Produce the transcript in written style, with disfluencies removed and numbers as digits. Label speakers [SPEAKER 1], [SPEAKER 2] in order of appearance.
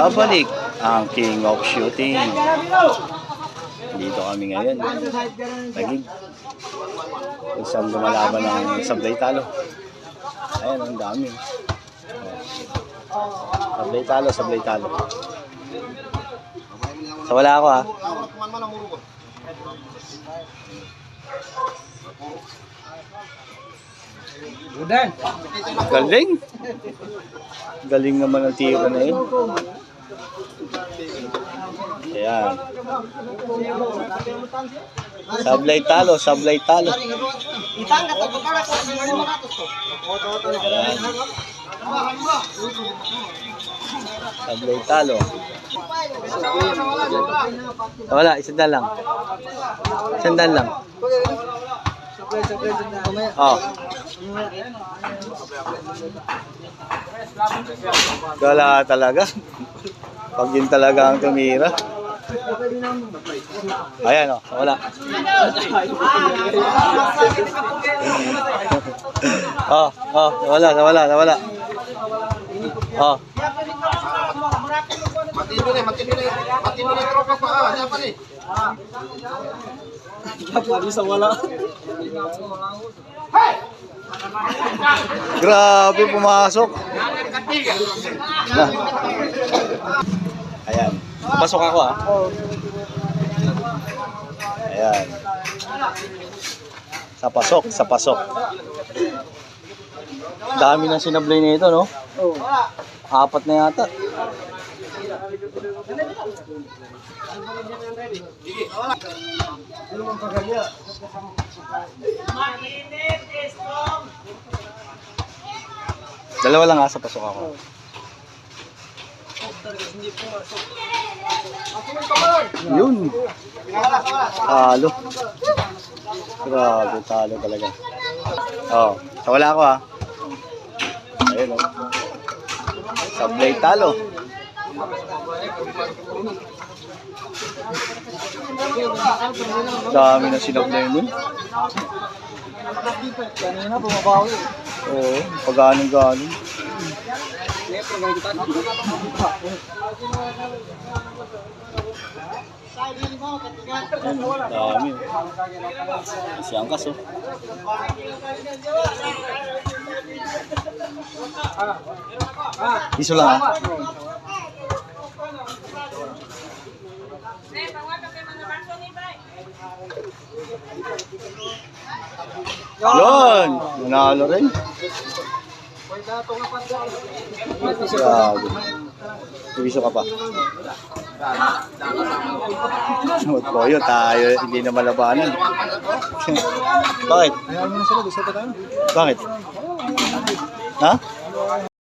[SPEAKER 1] Nagbabalik ang King of Shooting. Dito kami ngayon. Naging kung saan lumalaban ng sablay talo. Ayan, ang dami. Sablay talo, sablay talo. So wala ako ha. Galing. Galing naman ang tira na yun. Ayan. Sablay talo, sablay talo. Ayan. Sablay talo. Wala, isandal lang. Isandal lang. Oh. Wala talaga. Pag yun talaga ang tumira. Ayan o, wala. Wala.
[SPEAKER 2] Matindi na tropa pa. Siapa nih? Bisa wala.
[SPEAKER 1] Grabe pumasok. Ayan. Pasok ako ah. Ayan. Sa pasok. Dami na sinablay nito, no? Apat na yata. Dalawa lang sa pasok ako. Yun. Talo. Grabe, talo talaga. Oh, so wala ako ha. Ayun oh. Sablay talo. Dami na sinablay nun.
[SPEAKER 2] Kanina bumabawi.
[SPEAKER 1] Oo, pag-anong-ganon. Dami. Kasi ang kaso. Iso lang ha. Yun! Nanalo rin. Grabe. Iwiso ka pa. Magboyo tayo, hindi na malabanan. Bakit? Bakit? Ha?